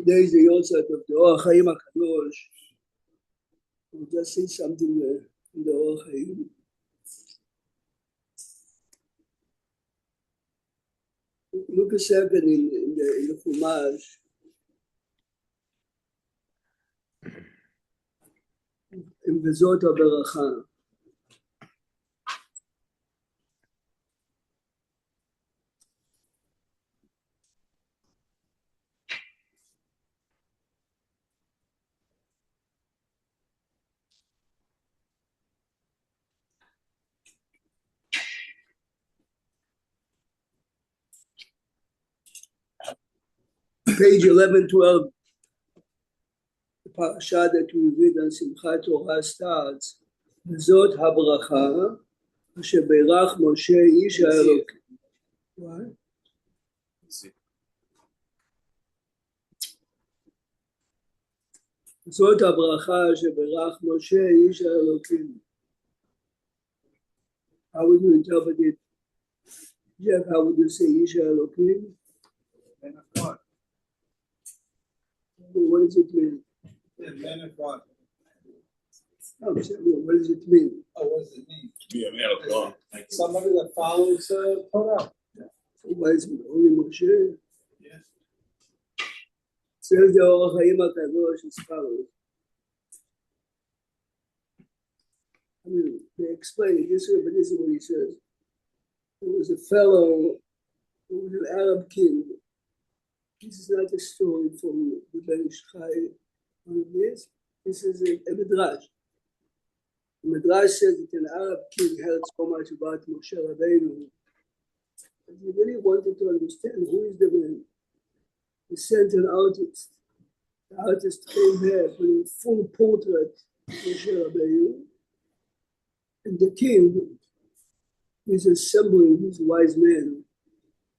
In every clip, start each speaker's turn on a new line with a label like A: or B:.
A: Today is the Yosef of the Or Chaim HaKadosh. We'll just say something in the Or Chaim. Look a second in the Chumash. In Vezot HaBeracha. Page 11-12, the parasha that we read on Simchat Torah starts, Vezot HaBeracha, Asher Beirach Moshe Ish HaElokim. What? Vezot HaBeracha Asher Beirach Moshe Ish HaElokim. How would you interpret it? Jeff, how would you say Ish HaElokim?
B: Man of God.
A: What does it mean?
B: Man of God.
A: What does it mean?
B: Oh, what does it mean?
C: To be a man of God.
B: Somebody that follows Torah.
A: Why is it only Moshe?
B: Yes.
A: Says the Or Chaim HaKadosh as follows. I mean, they explain it this way, but this is what he says. There was a fellow who was an Arab king. This is not a story from the Ben Ish Chai on this. This is a Midrash. The Midrash says that an Arab king heard so much about Moshe Rabbeinu that he really wanted to understand who is the man. He sent an artist. The artist came here with a full portrait of Moshe Rabbeinu. And the king is assembling his wise men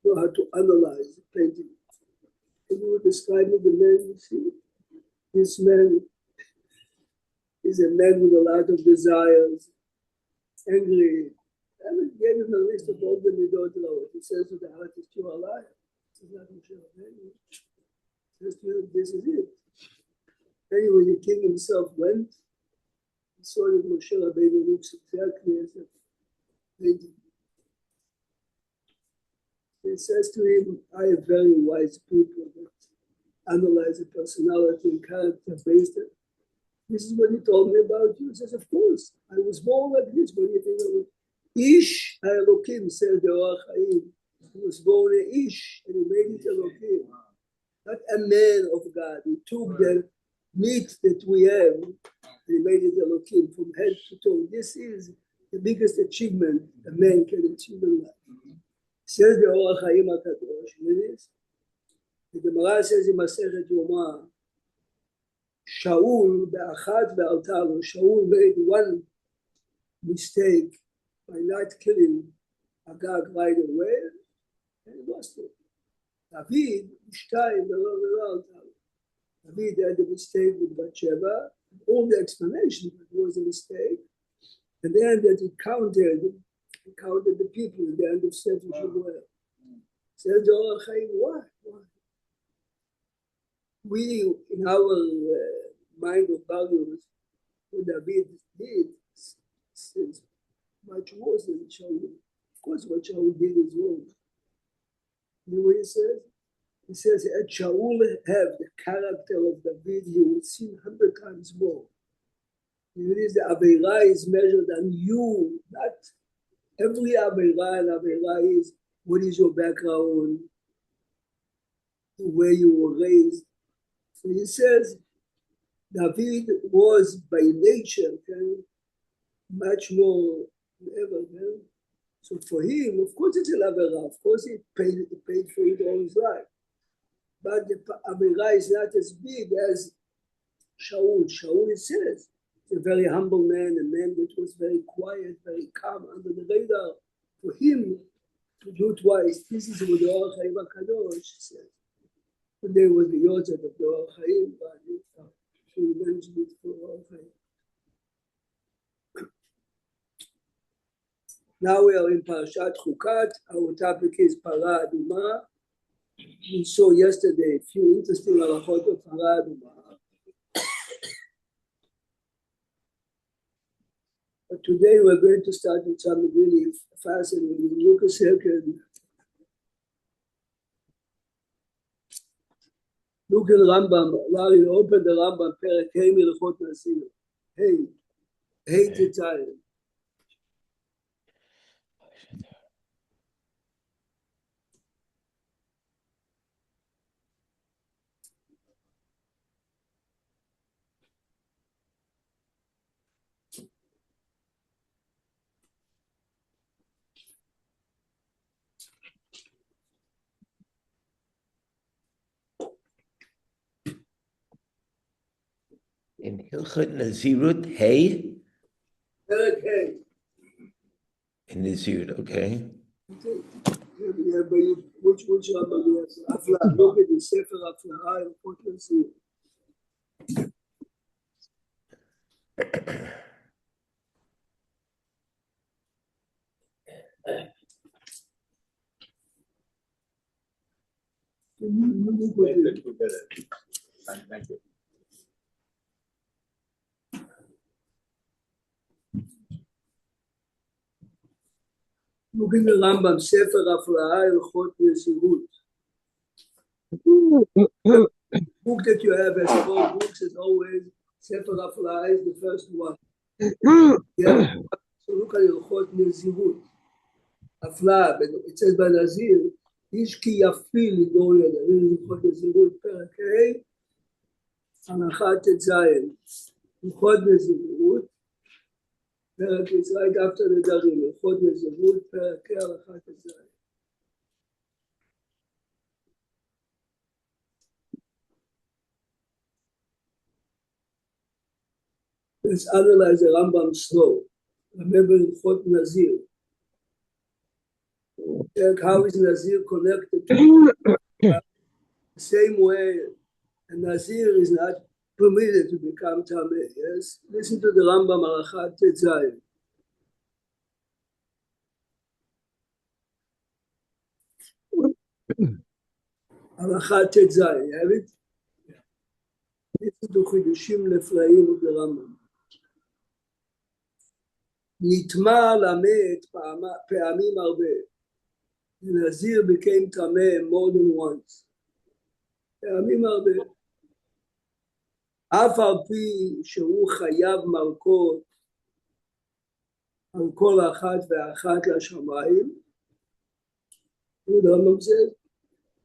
A: who had to analyze the painting. And he was describing the man, you see. This man is a man with a lot of desires, angry. And he gave him a list of all the midot. He says to the artist, you are a liar. He says, not Moshe Rabbeinu. He says to him, this is it. Anyway, the king himself went. He saw that Moshe Rabbeinu looks exactly as a painting. He says to him, I have very wise people that analyze the personality and character based on. This is what he told me about you. He says, of course, I was born like this. What do you think of it? Ish HaElokim, says the Or Chaim. He was born an Ish, and he made it Elokim. Not a man of God. He took the meat that we have, and he made it Elokim from head to toe. This is the biggest achievement a man can achieve in life. Says the Or Chaim HaKadosh, it is. The Gemara says in Masechet Yoma, Shaul be'achat be'alta lo. Shaul made one mistake by not killing Agag right away, and he lost it. David, Ishtay, David had a mistake with Bathsheba, all the explanation, but it was a mistake. And then that he counted the people at the end of Sefer Shmuel. Says the Or Chaim, why? We, in our mind of values, what David did is much worse than Shaul. Of course, what Shaul did is wrong. You know what he says? He says, had Shaul have the character of David, he would sin 100 times more. It is the Aveira is measured on you, not every Aveira, and Aveira is what is your background, the way you were raised. So he says, David was by nature much more ever. So for him, of course, it's an Avera. Of course, he paid for it all his life. But the Avera is not as big as Shaul. Shaul, it says, a very humble man, a man that was very quiet, very calm, under the radar. For him to do twice, this is what the Or Chaim HaKadosh says. But there was the Yosef of the Or Chaim, but he mentioned it for Or Chaim. Now we are in Parashat Chukat. Our topic is Para Aduma. we saw yesterday a few interesting halachot of Harad. But today we're going to start with something really fascinating. Look a second. Look at the Rambam. Larry, open the Rambam. Perek Hey Milchot Nazir. Hey Tzayin.
C: In Hilchot Nazirut, hey?
A: Perek Hey.
C: In Nazirut, okay.
A: Yeah, but which Rambam you have? Afla. Look at the Sefer Afla. Milchot Nazir.
B: Thank you.
A: Look at the Rambam. Sefer Afla. Milchot Nazirut. Book that you have as 4 books as always. Sefer Afla is the first one. Yeah. So look at Hilchot Nazirut. Afla, but it says by Nazir, Ish ki yafil lidor yadav. Hilchot Nazirut, Perek Hey, Halakha Tetzayin. Hilchot Nazirut, Perek is right after the Darim. Hilchot Nazirut, Perek Hey, Halakha Tetzayin. Let's analyze the Rambam slow. Remember Hilchot Nazir. How is Nazir connected to the same way a Nazir is not permitted to become Tameh? Yes? Listen to the Rambam Halakha Tetzayin. Halakha Tetzayin, you have it? Listen to Chidushim Neflaim of the Rambam. Nitma lamet פעמים הרבה. The Nazir became Tameh more than once. פעמים הרבה. אף על פי שהוא חייב מלכות על כל אחת ואחת לשמיים. The Rambam says,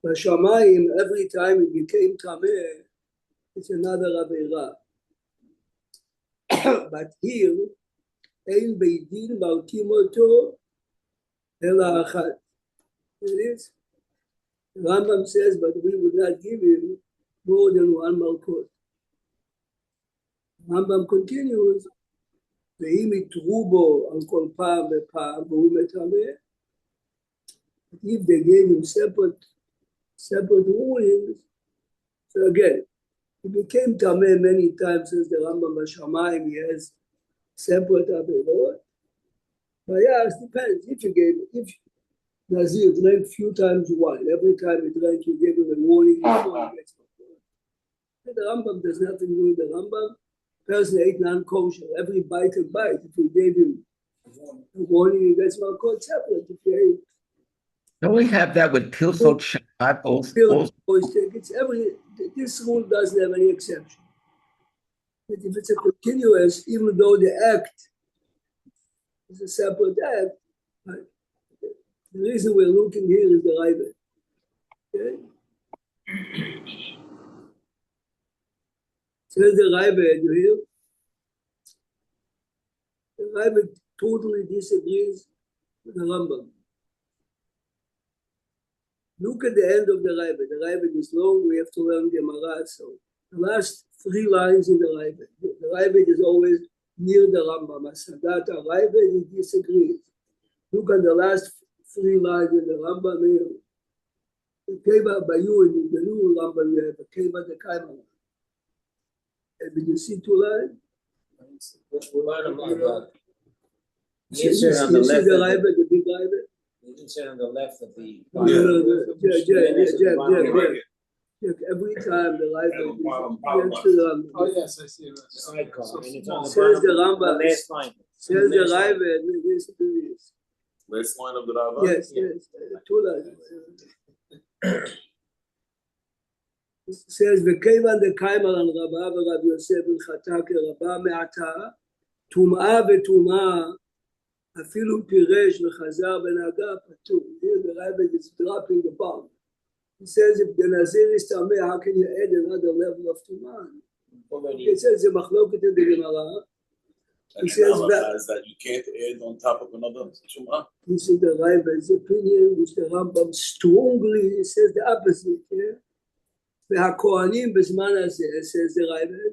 A: בשמיים, every time it became Tameh, it's another Avera. But here, אין בית דין מלכים אותו אלא אחת. It is. The Rambam says, but we would not give him more than one Malkot. Rambam continues, ואם יתרו בו על כל פעם ופעם והוא מטמא, if they gave him separate rulings, so again, he became Tameh many times, says the Rambam Bashamayim, he has separate Averot. But yeah, it depends. If Nazir drank few times wine, every time he drank, you gave him a warning before he gets the Rambam does nothing to do with the Rambam. Person ate non-kosher, every bite and bite. If you gave him a warning, he gets Malkot separate. If you ate,
C: Don't we have that with Hilchot Shabbat also?
A: it's this rule doesn't have any exception. But if it's a continuous, even though the act is a separate act, right? The reason we're looking here is the Raiva. Okay? Says the Raiva, you hear? The Raiva totally disagrees with the Rambam. Look at the end of the Raiva. The Raiva is long, we have to learn Gemara. So the last 3 lines in the Raiva. The Raiva is always near the Rambam. Asadata Raiva, he disagrees. Look at the last 3 lines in the Rambam here. The Keva Bayu in the new Rambam, you have the Keva the Kaimana. And did you see 2 lines?
D: We'll learn them on
A: You see the Raiva, the big Raiva?
B: You can sit on the left of the.
A: No, Jack,
B: Right.
A: every time the life
D: Yeah,
A: is
D: bottom
A: next to the
E: Oh, yes, I see it.
B: Sidecar, and it's on the
A: Says the
B: bottom,
A: Rambam.
B: the last line.
A: says the
B: Last line.
A: life this is
D: Last line of the Rava?
A: yes, two lines. It says וכיוון דקיימר על רבה ורב יוסף הלכתה כרבה מעתה טומאה וטומאה אפילו פירש וחזר בנהגה פטור. Here the rabbi is dropping the bomb. He says if the Nazir is tameh, how can you add another level of tumah? It says the machlokes in the Gemara.
D: And
A: He says
D: that you can't add on top of another Tumah.
A: This is the rabbi's opinion, which the Rambam strongly says the opposite. Yeah? והכהנים בזמן הזה, says the rabbi,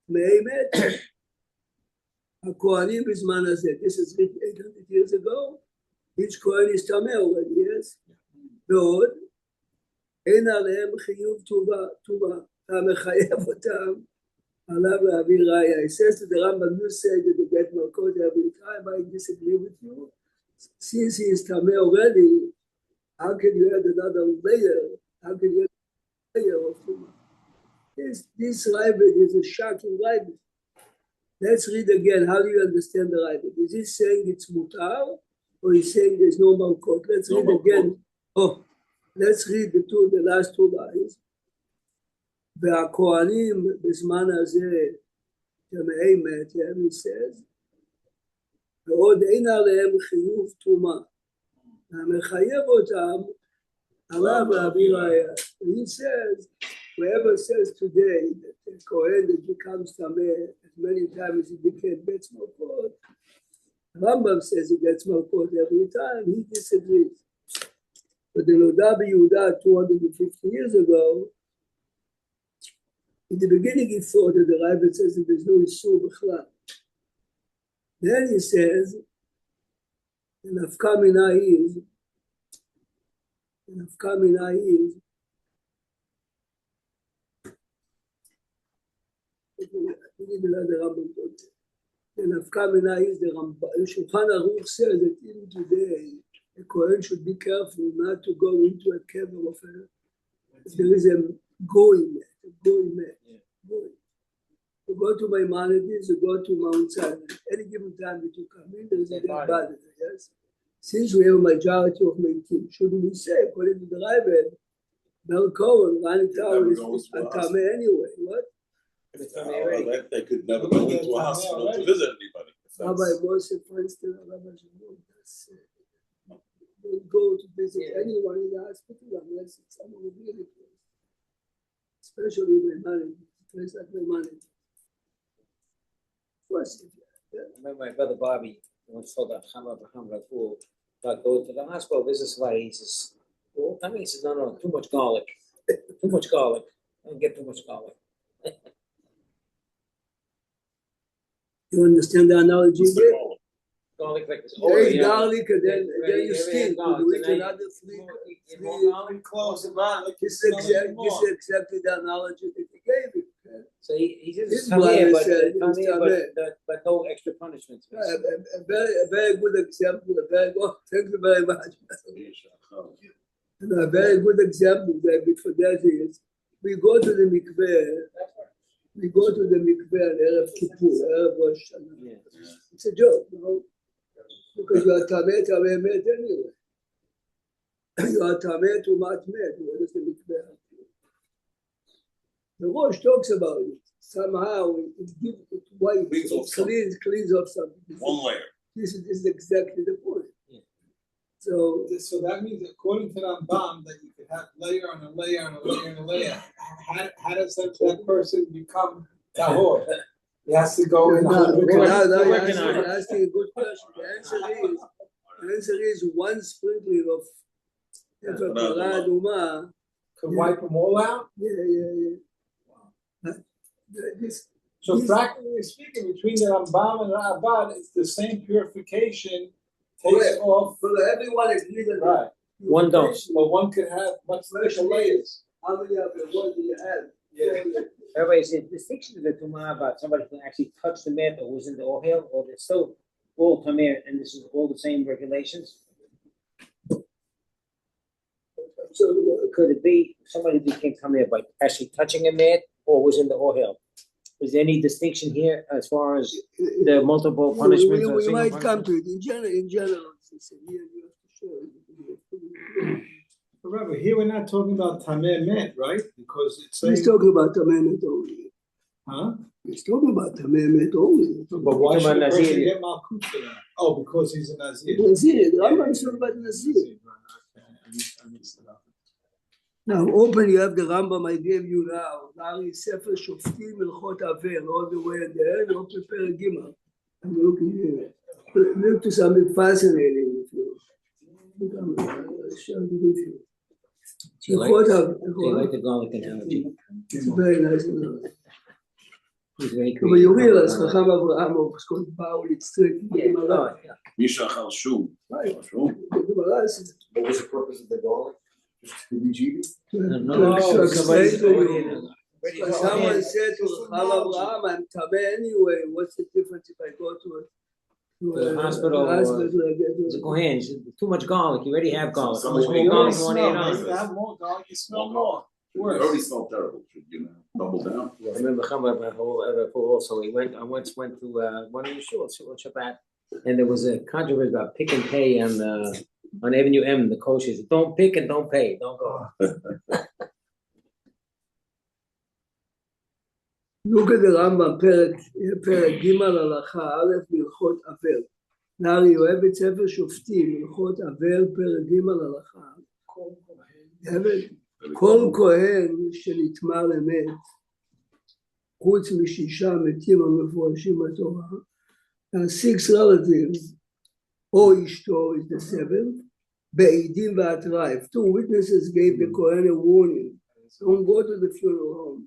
A: באמת, הכהנים בזמן הזה, this is written 800 years ago, each Kohen is tameh already, yes? ועוד, אין עליהם חיוב טובה, המחייב אותם עליו להביא ראיה. He says to the Rambam, you say that they get malkot every time, I disagree with you. Since he is tameh already, how can you add another layer? How can you add a layer of tumah? This Ravid is a shocking Ravid. Let's read again. How do you understand the Ravid? Is he saying it's mutar, or is he saying there's no malkot? Let's read again. Oh, let's read the last two lines. והכהנים בזמן הזה טמאי מת, he says, ועוד אין עליהם חיוב טומאה, המחייב אותם עליו להביא ראיה. He says, whoever says today that the Kohen that becomes tameh as many times as he became gets malkot, Rambam says he gets malkot every time, he disagrees. But the Noda B'Yehuda 250 years ago, in the beginning he thought that the Ravid says that there's no Isur B'chlal. Then he says, the Nafka Mina is, the Nafka Mina is the Rambam. Shulchan Aruch says that even today, a Kohen should be careful not to go into a kever of if there is a going mat. To go to Maimonides, to go to Mount Sinai. Any given time that you come in, there is a dead body there, yes? Since we have a majority of Meitim, shouldn't we say, according to the Ravid, Mel Cohen, Rani Tower is Tameh anyway, what?
D: They could never go into a hospital to visit anybody.
A: Rabbi Moshe Feinstein, Rabbi Shimon, don't go to visit anyone in the hospital unless it's someone who really close. Especially Maimonides, a place like Maimonides. Of course,
B: I remember my brother Bobby once told Chama Abraham Raful about going to the hospital, visit somebody. He says, well, I mean, he says, no, too much garlic. Too much garlic. Don't get too much garlic.
A: you understand the analogy there?
B: Garlic like this.
A: You eat garlic and then you steam. You eat another three
E: Close around.
A: This is exactly the analogy that he gave you.
B: So he says
A: His
B: it's tameh,
A: brother said it was
B: but no extra punishments.
A: A very good example. Thank you very much. And a very good example that for that is we go to the mikveh. We go to the mikveh on Erev Kippur, Erev Rosh Hashanah. It's a joke, you know, because you are tameh met anyway. You are tameh tumat met. What is the mikveh? The Rosh talks about it. Somehow it gives it white, cleans off something.
D: One layer.
A: This is exactly the point.
B: Yeah.
A: So
E: that means, according to Rambam, that you could have layer on a layer on a layer on a layer. How does that person become tahor? He has to go in.
A: now
B: working
A: you're
B: on
A: asking a good question. The answer is one sprinkling of Aduma.
E: Could wipe them all out.
A: Yeah.
E: So practically speaking, between the Rambam and Ravad, it's the same purification. Takes off.
A: But everyone agrees that
E: Right.
B: One don't.
E: But one could have much thicker layers.
A: how many of them? What do you have?
E: Yeah.
B: Everybody says distinction of the tumah about somebody can actually touch the mat that was in the oil, or they're still all tameh, and this is all the same regulations.
A: So,
B: Could it be somebody became come there by actually touching a mat or was in the oil? Is there any distinction here as far as the multiple punishments or
A: we
B: single
A: might come
B: punishment?
A: to it. In general, it's the same. Here you have to show it.
E: Remember, here we're not talking about Tameh Met, right? Because it's saying,
A: He's talking about Tamemet only.
E: huh?
A: He's talking about Tamemet only.
E: But why
B: Talking
E: should a
B: about
E: person
B: Nazir.
E: get Malkut for that? Oh, because he's a Nazir.
A: Nazir, the Rambam is talking about Nazir.
E: I mixed it up.
A: Now, open, you have the Rambam I gave you now. Now is Sefer Shoftim Melchot Aver, all the way at the end, open Perek Gimel. I'm looking here. Look to something fascinating if you look. I'll share it with you.
B: Do you like,
A: Melchot
B: do you like
A: Aver,
B: the garlic analogy?
A: it's very nice. Analogy.
B: He's very
A: But
B: creative.
A: you realize Chacham Avraham was called Paul, it's strict.
B: Yeah. Oh, yeah.
D: Misha Achal Shum.
A: Right.
D: Shum.
A: The Gemara says,
F: What was the purpose of the garlic? Just to be cheated?
B: No,
A: to
B: somebody's
A: explain to
B: going
A: you.
B: in. Ready
A: But
B: to
A: someone
B: go in.
A: said to Chacham Avraham, I'm Tameh anyway, what's the difference if I go to
B: The hospital,
A: I get
B: It's a Kohen, he said, too much garlic, you already have garlic. How much
D: Somebody
B: more garlic
D: else
B: you want to
D: smell,
B: add on?
D: right?
E: You have more garlic, you smell
D: One
E: more.
D: more. It
E: Worse.
D: already smelled terrible. Should you double down?
B: I remember Chama also, I once went to one of the shul Shabbat, and there was a controversy about pick and pay on Avenue M, the kosher said, don't pick and don't pay, don't go.
A: Look at the Rambam, Perek Gimel Halacha Aleph Melchot Aver. Now you have it Sefer Shoftim, Melchot Aver, Perek Gimel Halacha. You have it? כל כהן שנטמא למת, חוץ משישה מתים המפורשים בתורה, six relatives, או אשתו is the seventh, בעדים והתראה. If two witnesses gave the Kohen a warning, don't go to the funeral home.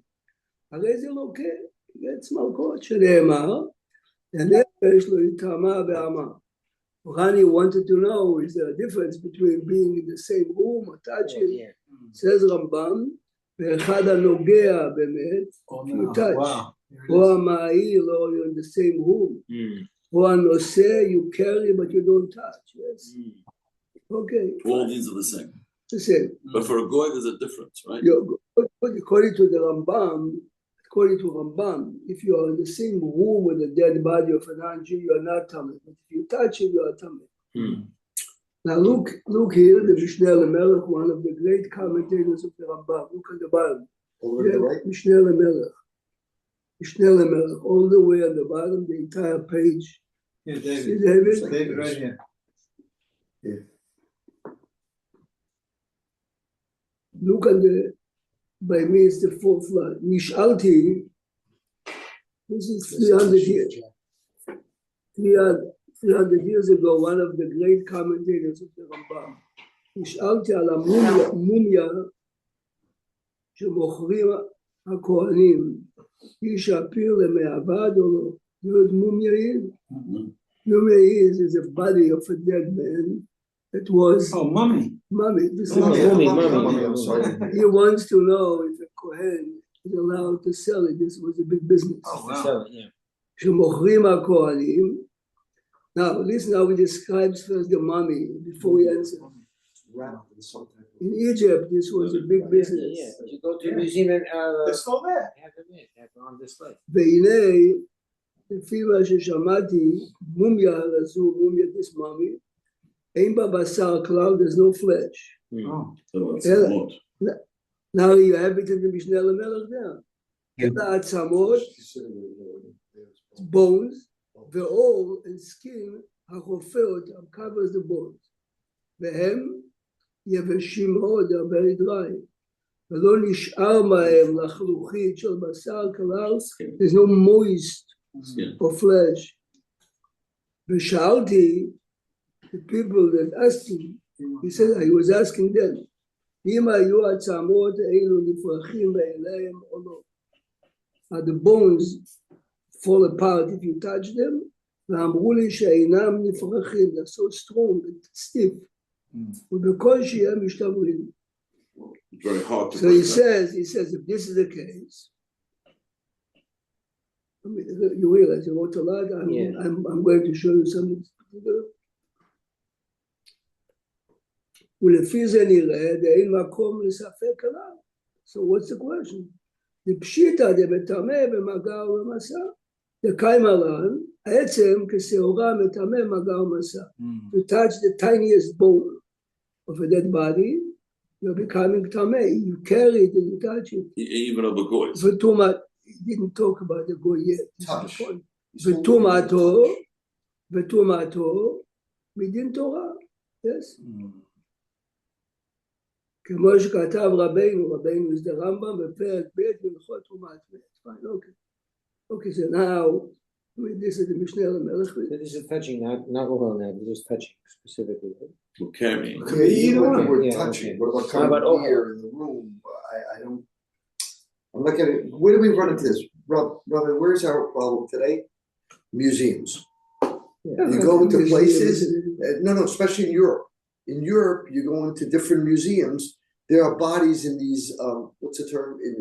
A: הרי זה לא כן, גץ מלכות שנאמר, הנפש לא יטמא בעמה. Rani wanted to know, is there a difference between being in the same room or touching?
B: Yeah.
A: says Rambam, ואחד הנוגע באמת,
E: Oh,
A: you
E: no.
A: touch.
E: Wow.
A: או המעיל, or you're in the same room. או הנושא, you carry but you don't touch. Yes. Okay.
D: All these are the same.
A: The same.
D: But for a goy, there's a difference, right?
A: According to the Rambam, if you are in the same room with the dead body of an Anji, you are not Tameh. But if you touch it, you are Tameh. Now look here, the Mishneh LeMelech, one of the great commentators of the Rambam. Look at the bottom.
F: Over to the right?
A: Mishneh LeMelech, all the way at the bottom, the entire page.
E: Yeah,
A: See,
E: David.
A: David?
E: David, right here.
A: Look at by me it's the fourth line. Nishalti, this is 300 years. 300 years ago, one of the great commentators of the Rambam. נשאלתי על המומיה שמוכרים הכהנים, איש הפיר למעבד או לא. You know what mumia is? Mumia is a body of a dead man that was
E: Mummy.
A: mummy. This is
B: Mummy.
F: I'm sorry.
A: He wants to know if a Kohen is allowed to sell it. This was a big business.
E: Oh, wow.
B: So, yeah.
A: שמוכרים הכהנים. Now, listen how he describes first the mummy before we answer. In Egypt, this was a big business.
B: Yeah. You go to a museum and
E: They're still there.
B: have them in, have them on display.
A: והנה, לפי מה ששמעתי, מומיה הזו, מומיה this mummy, אין בה בשר כלל, there's no flesh.
E: Oh.
D: So it's
A: Yeah.
D: not.
A: Now you have it in the משנה למלך there.
C: Yeah.
A: העצמות, bones, ועור and skin, החופה אותם, covers the bones. והם יבשים מאוד, they're very dry. ולא נשאר מהם לחלוכית של בשר כלל, there's no moist
D: Skin.
A: or flesh. ושאלתי, the people that asked him, he said, I was asking them, אם היו העצמות האלו נפרחים מאליהם או לא. Are the bones fall apart if you touch them? ואמרו לי שאינם נפרחים, they're so strong and stiff. ובקושי הם משתמרים.
D: It's very hard to
A: So he
D: break that.
A: says, if this is the case, I mean, you realize you wrote a lot.
B: Yeah.
A: I'm going to show you something. ולפי זה נראה דאין מקום לספק כלל. So what's the question? דפשיטא דמטמא במגע ובמסע, דקאי מרן, העצם כשעורה מטמא מגע ומסע. To touch the tiniest bone of a dead body, you're becoming tameh. You carry it and you touch it.
D: Even of a goy.
A: V'tumat, he didn't talk about the goy yet. This is the
F: Touch.
A: point. וטומאתו מדין תורה, yes. כמו שכתב רבינו is the רמב"ם בפרק ב' בהלכות טומאת מת. Fine, okay, so now this is the משנה למלך.
B: This is touching, not oil now, this is touching specifically.
D: Okay.
F: Okay, you know what we're
B: Yeah,
F: touching,
B: okay.
F: what about
B: How about
F: coming here in the room? I don't, I'm not getting, where do we run into this? Robin, where's our problem today? Museums. You go into places, no, especially in Europe. In Europe, you go into different museums, there are bodies in these, what's the term, in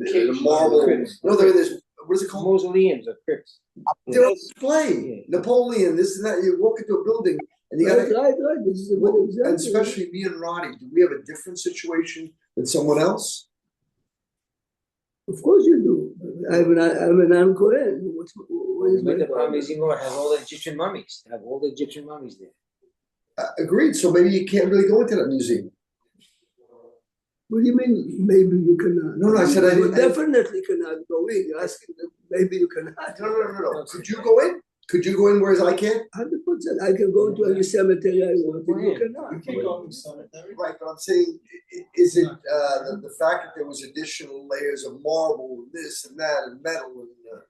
F: the marble, no, there's, what is it called?
B: Mausoleums or crypts.
F: They're on display, Napoleon, this and that, you walk into a building, and you gotta,
A: Right, this is a good
F: and
A: example.
F: especially me and Ronnie, do we have a different situation than someone else?
A: Of course you do. I'm an Am Kohen. What is my
B: The
A: problem?
B: museum has all the Egyptian mummies. They have all the Egyptian mummies there.
F: Agreed, so maybe you can't really go into that museum.
A: What do you mean, maybe you cannot?
F: No, I said
A: You
F: I
A: definitely cannot go in. You're asking them, maybe you cannot.
F: No. Could you go in? Could you go in whereas I can't?
A: 100%. I can go to any cemetery I want, but you cannot.
E: You can't go to the cemetery.
F: Right, but I'm saying, is it the fact that there was additional layers of marble, this and that, and metal, and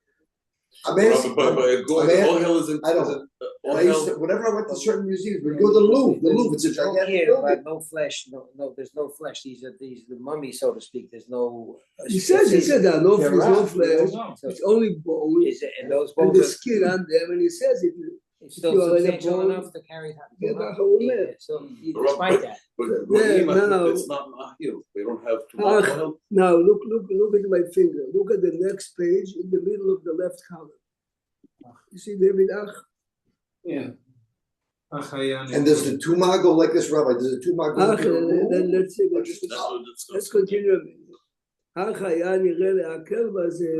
F: I'm asking.
D: But oil isn't.
F: I don't. I used to, whenever I went to certain museums, when you go to the Louvre, it's a
B: There's no
F: gigantic
B: here,
F: building.
B: but no flesh. No, there's no flesh. These are the mummies, so to speak. There's no.
A: He said there are no
E: They're
A: there's no
E: round.
A: flesh.
B: So
A: It's only bone
B: is it, and those
A: and
B: bones
A: the
B: are
A: skin on them, and he says it.
B: it's still
A: you are in a
B: substantial
A: bone,
B: enough to carry that.
A: get that whole man.
B: So despite that,
D: But
A: now-
D: it's not mahil. They don't have too much oil.
A: Now look at my finger. Look at the next page in the middle of the left column. You see David Ach?
B: yeah.
F: And does the tumah go like this, Rabbi? Does the tumah go?
A: Ach, then let's see.
D: That's
A: Let's continue a minute. אך היה נראה להקל בזה,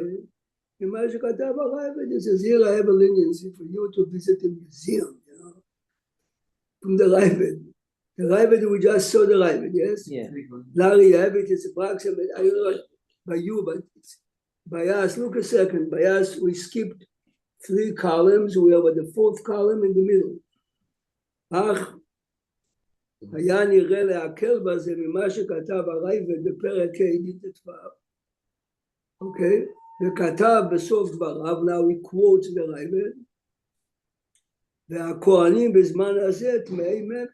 A: ממה שכתב הרייבד, it says here I have a leniency for you to visit a museum, from the Raibed. The Raibed, we just saw the Raibed, yes?
B: Yeah.
A: Larry Raibed is approximate, I don't know by you, but by us, look a second, by us we skipped 3 columns, we are at the 4th column in the middle. אך היה נראה להקל בזה ממה שכתב הרייבד בפרק ה' אוקיי? וכתב בסוף דבריו, now he quotes the רייבד, והכהנים בזמן הזה טמאי מת,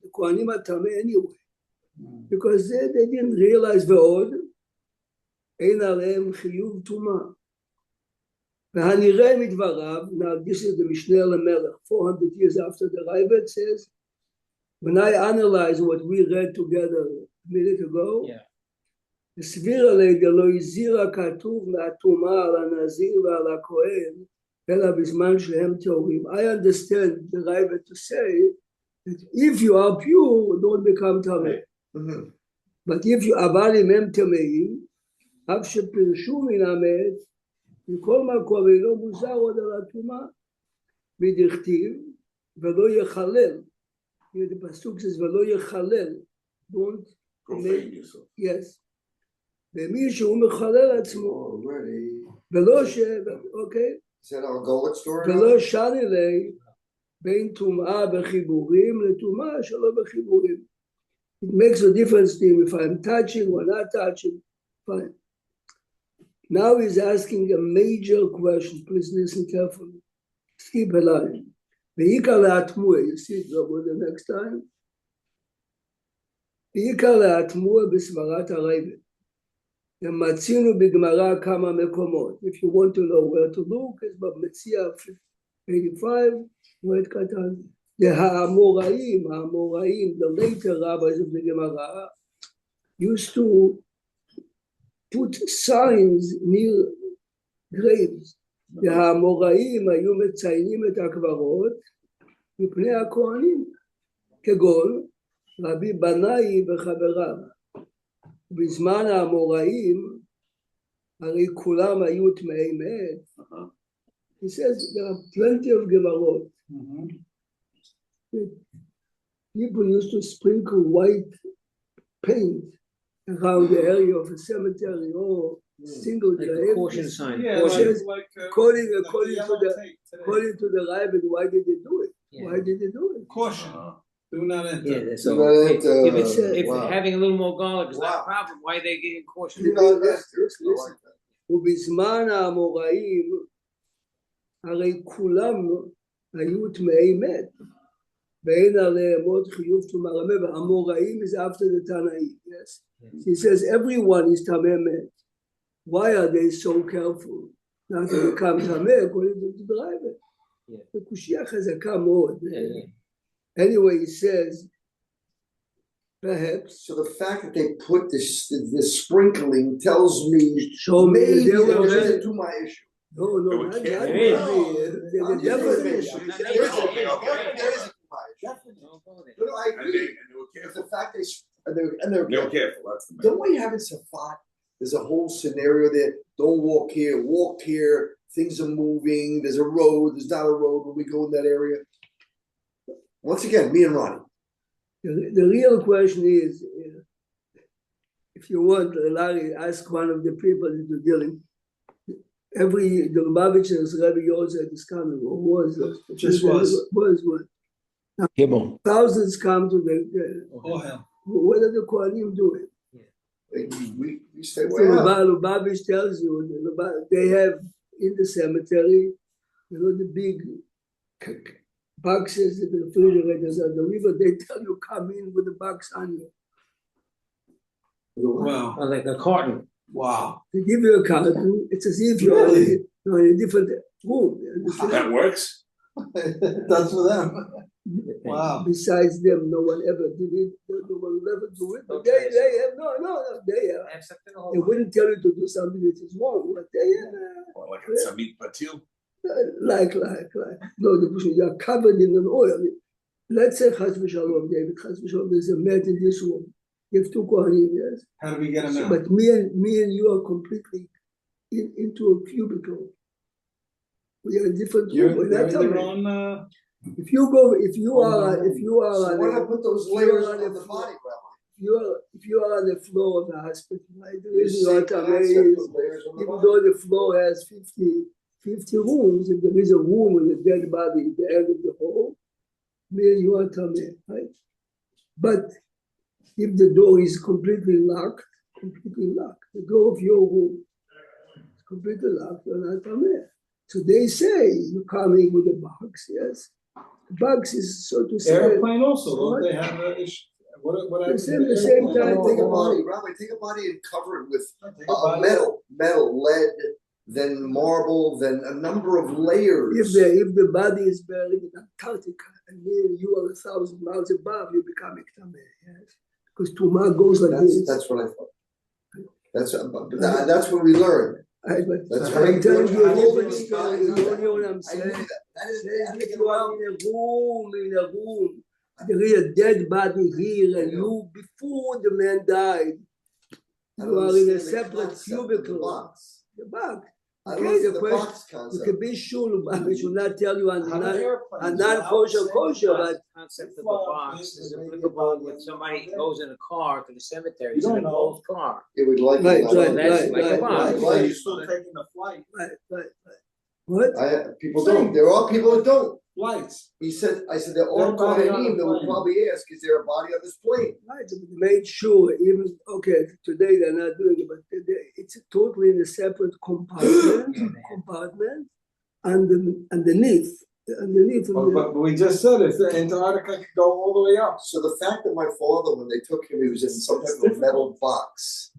A: הכהנים הטמא anyway, because they didn't realize ועוד, אין עליהם חיוב טומאה. והנראה מדבריו, now this is the משנה למלך, 400 years after the רייבד says, when I analyze what we read together a minute ago, הסביר עלי דלא הזהיר הכתוב מהטומאה על הנזיר ועל הכהן, אלא בזמן שהם טהורים. I understand the Raibed to say that if you are pure, don't become טמא. But if you, אבל אם הם טמאים, אף שפרשו מן המת, מכל מקום אינו מוזר עוד על הטומאה, מדכתיב, ולא יחלל. The pasuk says, "V'lo yechalel." Don't
D: Profane yourself.
A: yes. ומי שהוא מחלל עצמו, ולא ש... אוקיי?
F: Is that our Golic story?
A: ולא שני לי בין טומאה בחיבורים לטומאה שלא בחיבורים. It makes a difference to him if I'm touching or not touching. Fine. Now he's asking a major question. Please listen carefully. Skip a line. בעיקר להטמוע, you see it over the next time. בעיקר להטמוע בסברת הרייבד. ומצינו בגמרא כמה מקומות. If you want to know where to look, it's במציע 85, ואת קטן. האמוראים, the later rabbis of the Gemara, used to put signs near graves. והאמוראים היו מציינים את הקברות מפני הכהנים, כגון רבי בנאי וחבריו. בזמן האמוראים, הרי כולם היו טמאי מת. He says there are plenty of Gemarot. People used to sprinkle white paint around the area of a cemetery or single
B: Like a
A: grave.
B: caution sign.
E: Yeah,
B: Caution.
E: like
A: According
E: like
A: to
E: the yellow
A: the
E: tape today.
A: according to the Rabbit, why did they do it?
B: Yeah.
A: Why did they do it?
E: Caution, do not enter.
B: Yeah, so
F: Do not
B: if,
F: enter.
B: if it's if
F: Wow.
B: having a little more garlic is not
F: Wow.
B: a problem, why are they getting caution?
F: Do not enter. I like that.
A: ובזמן האמוראים, הרי כולם היו טמאי מת. ואין עליהם עוד חיוב טומאה. Remember, Amoraim is after the Tanaim, yes? He says everyone is Tameh Met. Why are they so careful not to become Tameh according to the Rabbit?
B: Yeah.
A: The Kushia חזקה מאוד.
B: Yeah.
A: Anyway, he says, perhaps,
F: So the fact that they put this sprinkling tells me
A: show me
F: maybe
A: they were
F: there
A: very-
F: isn't to my issue.
A: no,
D: They were
A: not
D: careful.
B: There is.
A: the
F: I'm just
A: devil-
F: saying, there isn't to my issue.
B: Don't go there.
F: No, no, I
D: And
F: agree.
D: they were
F: The
D: careful.
F: fact they're
D: They were
F: careful.
D: careful, that's the main.
F: Don't we have in Safat? There's a whole scenario there. Don't walk here. Things are moving. There's a road. There's not a road when we go in that area. Once again, me and Ronnie.
A: The real question is, if you want, Larry, ask one of the people that you're dealing. The Lubavitcher's Rebbe Yosef is coming, or was.
E: Just was.
A: Was.
C: Gimel.
A: Thousands come to the
E: Oh, hell.
A: what are the Kohanim doing?
F: We stay
A: So
F: way out.
A: Lubavitch tells you, they have in the cemetery, the big boxes, the refrigerators at the river, they tell you come in with the box on you.
E: Wow.
B: Oh, like a carton.
E: Wow.
A: They give you a carton, it's as if you're in a different room. You understand?
D: That works?
E: That's for them. Wow.
A: Besides them, no one ever did it, no one will ever do it. But
B: Okay,
A: they have, no, they have.
B: Have something to
A: They
B: hold on.
A: wouldn't tell you to do something that is wrong, but they have.
D: Or like a Samit Patil?
A: Like. No, the question, you are covered in an oil. Let's say Chas v'Shalom, David, Chas v'Shalom, there's a mat in this room. You have two Kohanim, yes?
E: How do we get them out?
A: But me and you are completely into a cubicle. We are in different room. We're
E: They're
A: not
E: in their
A: talking.
E: own,
A: If you are
F: So why not put those layers on the body, Rabbi?
A: if you are on the floor of the hospital, right? The
F: You
A: reason
F: say
A: you are
F: concept
A: Tameh is
F: of layers on the
A: even
F: body.
A: though the floor has 50 rooms, if there is a room with a dead body at the end of the hall, then you are Tameh, right? But if the door is completely locked, the door of your room is completely locked, you're not Tameh. So they say you come in with a box, yes? The box is, so to say,
E: airplane also, don't
A: What?
E: they have a issue? What
A: The
E: happens
A: same-
E: to
A: the same
E: airplane?
A: time,
F: Take a body, Rabbi, take a body and cover it with
E: Take a body.
F: metal, lead, then marble, then a number of layers.
A: if the body is buried in Antarctica and then you are 1,000 miles above, you become Tameh, yes? Because Tumah goes like this.
F: That's what I thought. That's what we learned. That's very
A: I'm telling you a
F: good.
A: different story. You don't know what I'm
F: I knew
A: saying.
F: that.
A: Say if you are in a room, there is a dead body here, and you, before the man died, you are in a separate cubicle. The box.
F: I
A: Okay,
F: don't
A: the
F: see the
A: question-
F: box
A: You
F: concept.
A: can be sure, Lubavitch will not tell you I'm
E: How do
A: not
E: airplanes
A: kosher, but
B: Concept of a box is applicable when somebody goes in a car to the cemetery, it's
E: You
B: an
E: don't know.
B: enclosed car.
F: It would like.
A: Right,
B: So
A: right,
B: that's
A: right,
B: like a
A: right,
B: box.
A: right.
E: You're still taking the flight.
A: right. What?
F: People don't. There are people that don't.
E: Flights.
F: I said, there are
E: Their body on
F: Kohanim
E: the
F: that would
E: plane.
F: probably ask, is there a body on this plane?
A: Right, they made sure, even, okay, today they're not doing it, but it's totally in a separate compartment, underneath.
E: But we just said if the Antarctica could go all the way up.
F: So the fact that my father, when they took him, he was in some type of metal box.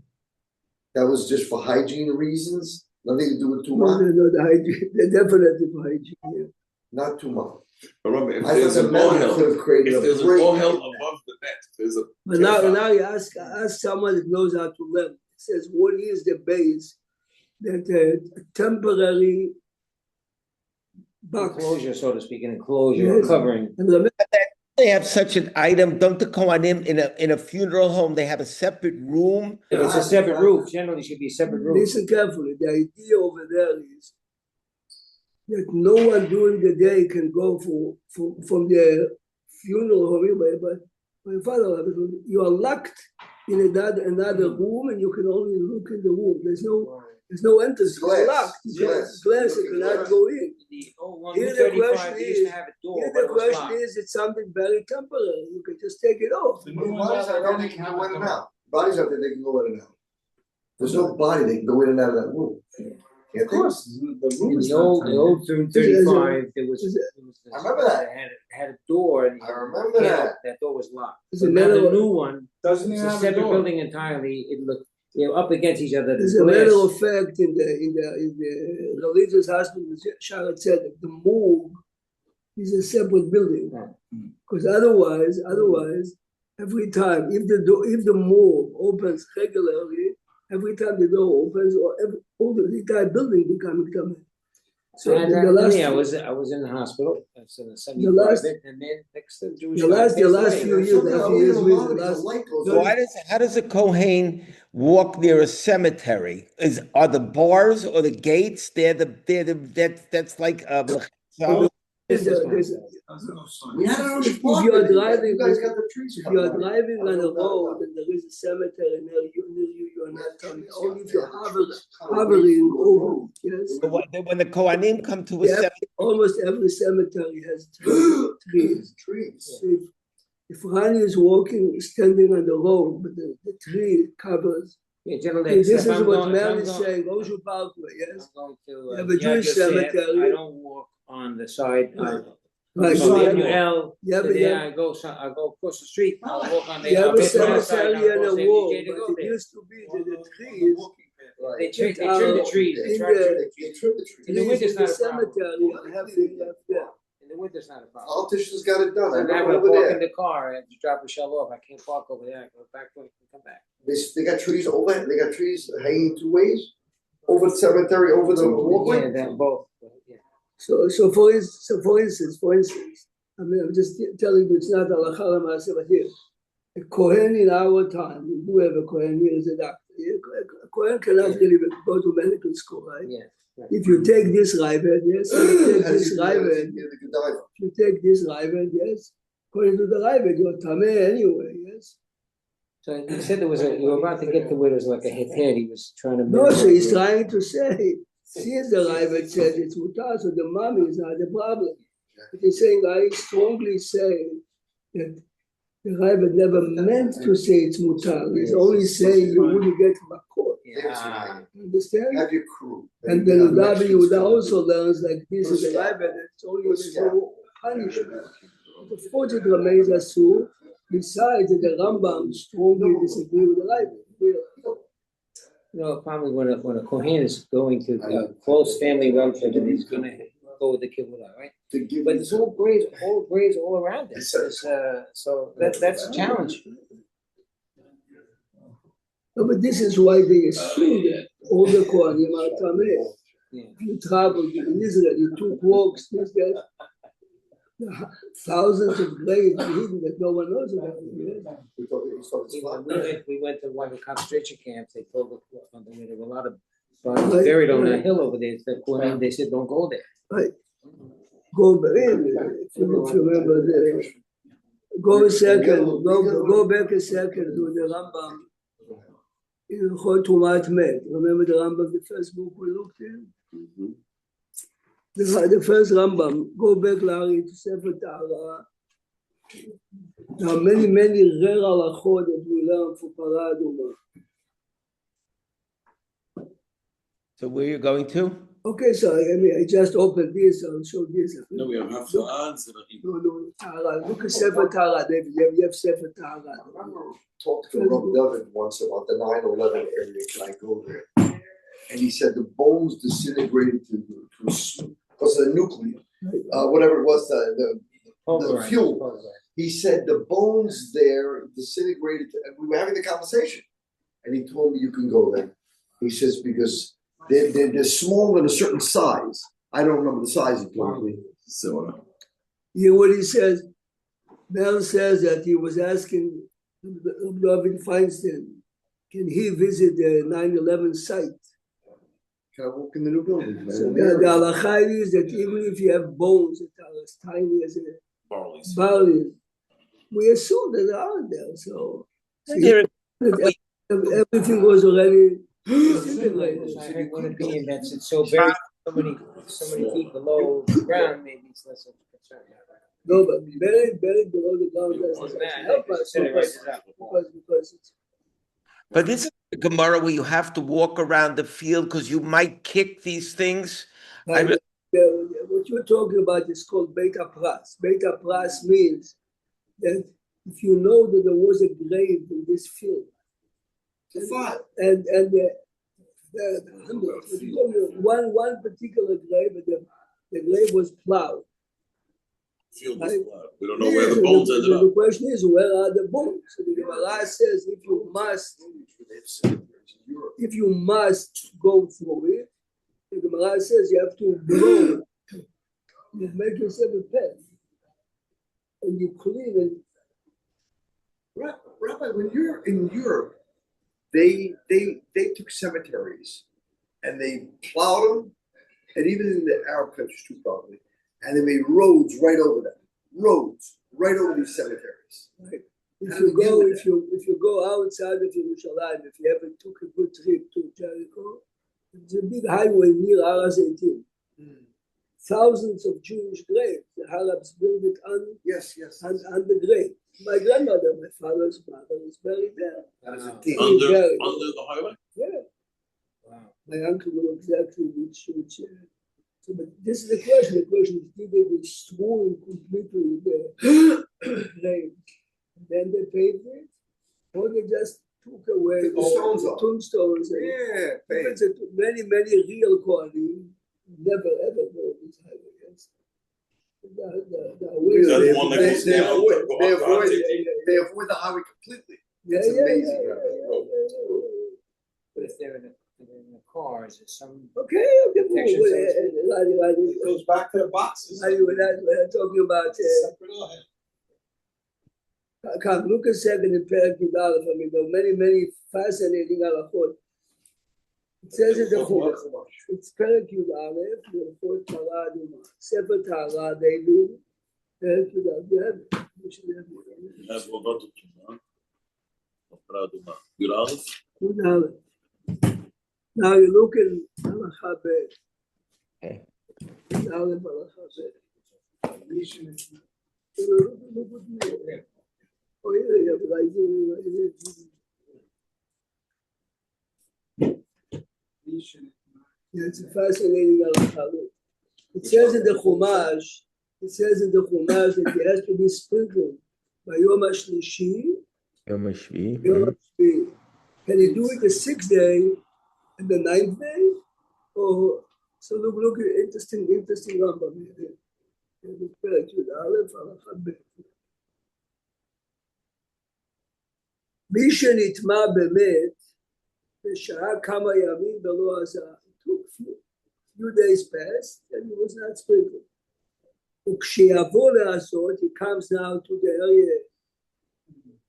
F: That was just for hygiene reasons, nothing to do with
A: No,
F: Tumah,
A: the hygiene, they're definitely for hygiene, yeah.
F: not Tumah.
D: But remember, if
F: I
D: there's
F: thought
D: an
F: the metal
D: ohel,
F: could have created
D: if
F: a
D: there's an
F: break.
D: ohel above the net, there's a.
A: But now you ask someone that knows how to learn. It says, what is the base that a temporary box?
B: Enclosure, so to speak, an enclosure,
A: Yes.
B: covering.
A: And remember
C: They have such an item, don't the Kohanim in a funeral home, they have a separate room?
B: It's a separate roof, generally should be a separate roof.
A: Listen carefully, the idea over there is that no one during the day can go from the funeral home, but my father, you are locked in another room and you can only look in the room. There's no entrance,
F: Glass.
A: it's locked. Glass, you cannot go in.
B: The old one,
A: Here the
B: 135,
A: question
B: they used to have a door,
A: Here
B: but
A: the
B: it was
A: question
B: locked.
A: is, it's something very temporary. You can just take it off.
E: The
F: But
E: new
F: bodies,
E: ones
F: I
E: are
F: don't
E: really
F: think can
E: have
F: go
E: a
F: in and
E: door.
F: out. Bodies out there, they can go in and out. There's no body that can go in and out of that room. Can't
E: Of
F: they?
E: course, the room
B: In
E: is
B: the
E: not
B: old 135, there was.
A: Is
F: I remember that.
B: Had a door and.
F: I remember that.
B: That door was locked.
A: It's
B: So
A: a
B: now
A: matter
B: the
A: of-
B: new one,
E: Doesn't
B: it's
E: even
B: a
E: have a
B: separate
E: door.
B: building entirely, it looked, up against each other,
A: As
B: there's
A: a matter
B: glass.
A: of fact, in the religious hospital, Sharat said that the morgue is a separate building. Because otherwise, every time, if the morgue opens regularly, every time the door opens, all the entire building becoming common. So
B: And
A: the last,
B: I was in the hospital, I was in a
A: last-
B: semi-private, and then next to the Jewish.
A: the
B: guy
A: last
B: passed
A: few
B: away.
A: years,
F: Something
A: after
F: over
A: years
F: the
A: with
F: body,
A: the
F: the
A: last-
F: light goes
C: So
F: on.
C: how does a Kohen walk near a cemetery? Are the bars or the gates, that's like so?
A: there's-
F: We had it on the
A: If
F: spot,
A: you are
F: but
A: driving,
F: you guys got the trees.
A: if you are
F: cut down.
A: driving on a
F: I don't know.
A: road and there is a cemetery near you, you are not coming. Only if you're hovering over, yes.
C: So when the Kohanim come to a
A: Yeah.
C: cemetery,
A: Almost every cemetery has trees.
F: Trees.
A: So if Rani is walking, standing on the road, but the tree covers.
B: Yeah, generally,
A: This is
B: if I'm
A: what
B: going- if
A: Mel
B: I'm
A: is
B: going-
A: saying, Oshu Parkway, yes?
B: I'm going to,
A: You have a
B: Yad
A: Jewish
B: Yosef,
A: cemetery.
B: I don't walk on the side,
A: Right,
B: from
A: so
B: Emmanuel,
A: you have
B: to
A: a-
B: there, I go across the street, I'll walk on the.
A: you have
B: I'll
A: a
B: get to my side,
A: cemetery
B: I'll
A: and
B: cross
A: a
B: the
A: wall,
B: AJ to go
A: but it
B: there.
A: used to be that the trees.
B: They trim the trees, they
A: in
B: try to trim
A: the-
B: the trees.
F: They trim the trees.
B: In the
A: Trees
B: winter's
A: in the
B: not a problem.
A: cemetery are heavy, yeah.
B: In the winter's not a problem.
F: Politicians got it done. I
B: And I
F: know
B: would
F: over
B: park in
F: there.
B: the car, I have to drop a shell off, I can't park over there, I go back, and come back.
F: They got trees over, they got trees hanging two ways. Over the cemetery, over the
B: Yeah,
F: walkway.
B: then both, yeah.
A: So for instance, I mean, I'm just telling you, it's not halacha l'maaseh, but here, a Kohen in our time, we do have a Kohen here as a doctor. A Kohen cannot really go to medical school, right?
B: Yeah. Right.
A: If you take this Ravid, yes, you take this Ravid,
F: Yeah, the Godiva.
A: you take this Ravid, yes, according to the Ravid, you're tameh anyway, yes.
B: So you said you were about to get to where there was like a heter, he was trying to.
A: No, so he's trying to say, since the Ravid says it's mutar, so the mommy is not the problem. But he's saying, I strongly say that the Ravid never meant to say it's mutar. He's only saying you wouldn't get makot.
B: Yeah.
A: Understand?
F: Have your crew.
A: And then Rabbi Yehuda also learns like this is the Ravid, that it's only there's no punishment. The fortune remains asur. Besides, that the Rambam strongly disagree with the Ravid.
B: No, probably when a Kohen is going to a close family relative, and he's gonna go with the kibbutz, right?
F: To give
B: But
F: you-
B: there's all graves all around it, so that's a challenge.
A: No, but this is why they assume that all the Kohanim are Tameh.
B: Yeah.
A: You traveled in Israel, you took walks, this, that. Thousands of graves hidden that no one knows about. Yes.
F: We talk-
B: You know, we went to one of the concentration camps, they told us, there were a lot of bodies buried on that hill over there, the Kohanim, they said, don't go there.
A: Right. Go back in, if you remember go a second, go back a second to the Rambam. In Chol Tumat Met. Remember the Rambam, the first book we looked in? The first Rambam, go back, Larry, to Sefer Tahara. There are many rare halachot that we learn for Parah Adumah.
C: so where you going to?
A: Okay, so I just opened this, I'll show this.
D: No, we have to answer.
A: No, Tahara. Look at Sefer Tahara, David. You have Sefer Tahara.
F: I remember talked to Rob Devin once about the 9/11 area. Can I go there? And he said the bones disintegrated to because of the nuclear, whatever it was, the fuel. He said the bones there disintegrated, and we were having the conversation. And he told me you can go there. He says because they're small in a certain size. I don't remember the size he told me.
D: So,
A: Hear what he says. Mel says that he was asking David Feinstein, can he visit the 9/11 site?
F: Can I walk in the new building?
A: So the halacha is that even if you have bones that are as tiny as a
D: Barley's.
A: barley, we assume that they are there. So
C: There-
A: everything was already
B: I heard one opinion that it's so buried so many feet below the ground, maybe it's less of a concern.
A: no, but buried below the ground
B: Wasn't
A: doesn't
B: that?
A: help us
B: Said it
A: because,
B: right up.
A: because it's
C: But this is a Gemara where you have to walk around the field because you might kick these things.
A: like, what you're talking about is called Beta Pras. Beta Pras means that if you know that there was a grave in this field, and one particular grave, the grave was plowed.
D: Field
A: Right.
D: was plowed. We don't know where the bones ended
A: The
D: up.
A: question is, where are the bones? So the Gemara says, if you must go through it, the Gemara says you have to blow. You make yourself a pen, and you clean it.
F: Rabbi, when you're in Europe, they took cemeteries and they plowed them, and even in the Arab countries too, probably, and they made roads right over them. Roads right over these cemeteries.
A: Right?
F: How do we deal with
A: If you go outside of Yerushalayim, if you ever took a good trip to Jericho, there's a big highway near Har HaZeitim. Thousands of Jewish graves. The Arabs built it on
F: Yes.
A: the grave. My grandmother, my father's mother, was buried there.
F: As a
B: Wow.
F: team.
D: Under
A: Buried.
D: the highway?
A: Yeah,
B: Wow.
A: my uncle knew exactly which. So, but this is the question. The question is, did they destroy completely the grave? And then they paved it, or they just took away
F: Took the stones off.
A: tombstones. And
F: Yeah,
A: it's a many real quality. Never ever go this highway. Yes. The ways
F: Really?
D: That's one that goes
F: They
D: down.
F: avoid-
D: Go
F: they
D: up to
F: avoid-
D: Hudson.
F: they avoid the highway completely.
A: Yeah,
F: It's
A: yeah,
F: amazing,
A: yeah,
F: Rabbi.
A: yeah.
B: But if they're in the car, is there some
A: Okay,
B: Protection
E: It goes back to the boxes.
A: we're talking about
E: Separate overhead.
A: Look a second in Perek Yud Aleph. I mean, there are many fascinating halachot. It says in the Chumash, it's Perek Yud Aleph, the fourth Torah Aduma, Sefer Torah David, Perek Yud Aleph. You have it. You should have it.
D: That's what got to you, huh? Good Aleph?
A: Yud Aleph. Now you look in Halacha Bet.
C: Okay.
A: Yud Aleph Halacha Bet. Look what you do. Oh, yeah, but I do. Yeah, it's a fascinating halacha. It says in the Chumash that it has to be sprinkled by Yom HaShlishi,
C: Yom HaShvi.
A: Yom HaShvi. Can you do it the 6th day and the 9th day? Or so look at interesting Rambam here. The Perek Yud Aleph halacha Bet. מי שנטמע באמת, בשעה כמה ימים ולא עזר. It took few days passed and he was not sprinkled. וכשיבוא לעשות, he comes now to the area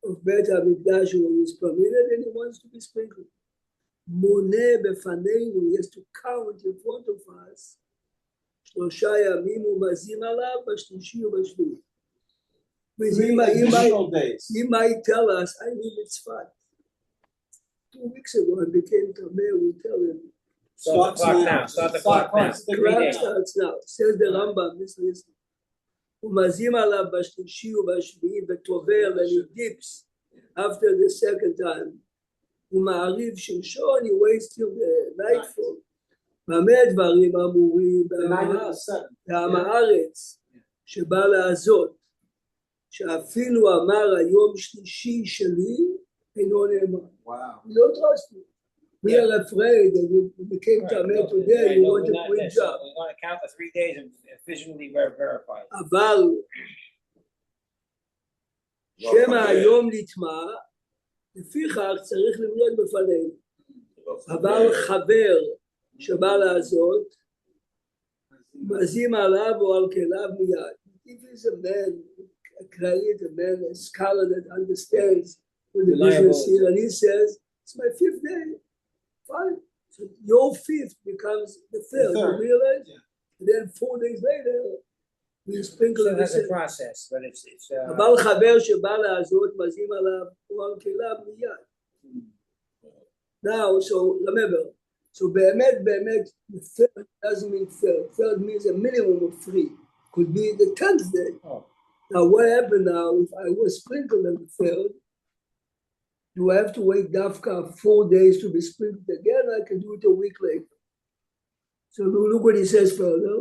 A: of בית המקדש where he is permitted and he wants to be sprinkled. מונה בפנינו, he has to count in front of us, 3 ימים הוא מזים עליו, בשלישי ובשביעי. He might tell us, I live in Tzfat. 2 weeks ago, I became Tameh, we tell him.
B: Start the clock now. Start the clock now. 3
A: Clock
B: days.
A: starts now. Says the Rambam, listen. ומזים עליו בשלישי ובשביעי וטובל, and he dips after the second time. ומעריב שמשון, he waits till the nightfall. במה דברים אמורים בעם הארץ, שבא לעזות. שאפילו אמר היום שלישי שלי, אינו נאמר.
E: Wow.
A: We don't trust you. We are afraid that we became Tameh today, you want to quit job.
B: We want to count the 3 days and visually verify it.
A: אבל שמא היום נטמע, לפיכך צריך למנות בפנינו. אבל חבר שבא לעשות, מזים עליו או על כליו מיד. If he's a man, a credit, a man, a scholar that understands what the
B: Reliable.
A: business is, and he says, it's my 5th day. Fine. So your 5th becomes the 3rd.
E: third.
A: You realize?
E: Yeah.
A: And then 4 days later, we sprinkle
B: So
A: it.
B: that's a process, but it's
A: אבל חבר שבא לעזות, מזים עליו, או על כליו מיד. Now, so remember, so באמת, the 3rd doesn't mean 3rd. 3rd means a minimum of 3. Could be the 10th day.
B: Oh.
A: Now, what happened now, if I was sprinkled on the 3rd, do I have to wait dafka 4 days to be sprinkled again? I can do it a week later. So look what he says further.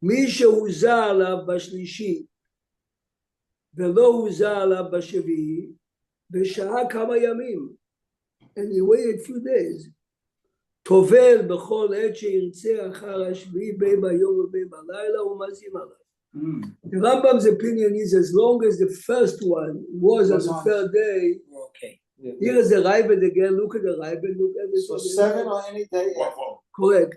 A: מי שהוזע עליו בשלישי ולא הוזע עליו בשביעי, בשעה כמה ימים, and he waited a few days, טובל בכל עת שירצה אחר השביעי בין ביום ובין בלילה ומזים עליו. The Rambam's opinion is as long as the first one was on the 3rd day,
B: okay.
A: here is the Ravid again, look at the Ravid, look at this.
E: So 7 on any day.
A: Correct.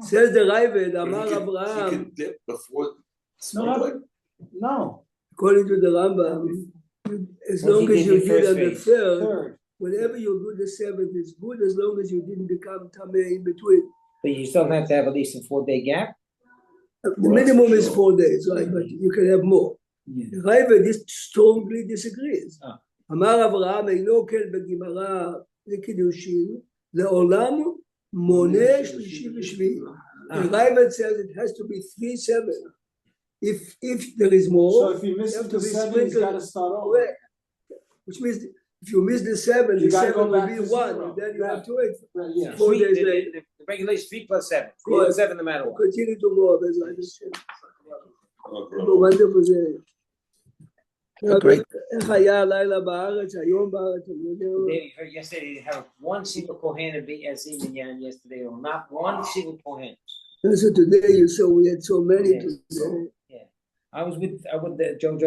A: Says the Ravid,
D: But
A: Amar
D: he
A: Abraham,
D: could dip before
E: No,
D: sprinkling.
E: no,
A: according to the Rambam, as
B: What
A: long
B: he
A: as
B: did
A: you
B: the
A: did
B: first
A: on the
B: phase.
A: 3rd,
E: third.
A: whenever you do the 7th is good, as long as you didn't become tameh in between.
B: But you still have to have at least a 4-day gap.
A: The minimum is 4 days, right? But you can have more. The Ravid strongly disagrees.
B: Ah.
A: אמר אברהם אינו כן בגמרא לקידושין, לעולם מונה שלישי ושביעי. The Ravid says it has to be 3-7. If there is more,
E: So if he misses
A: have to
E: the
A: be
E: 7, he's
A: sprinkled.
E: gotta start over.
A: Correct. Which means if you miss the 7,
E: You
A: the
E: gotta
A: 7
E: go
A: will
E: back
A: be
E: to
A: 1,
E: 0.
A: and then you
E: Right.
A: have to wait.
E: Right, yeah.
A: 4 days
B: the,
A: later.
B: the regulation 3 + 7. 3
A: Correct.
B: + 7 no matter what.
A: Continue to go, there's like this.
D: Oh, bro.
A: wonderful זה.
C: Great.
A: איך היה הלילה בארץ, היום בארץ, אני יודע.
B: They heard yesterday they have one single Kohen and as Minyan yesterday, or not one single Kohen.
A: So today you saw we had so many
B: Yes.
A: today.
B: I was with JoJo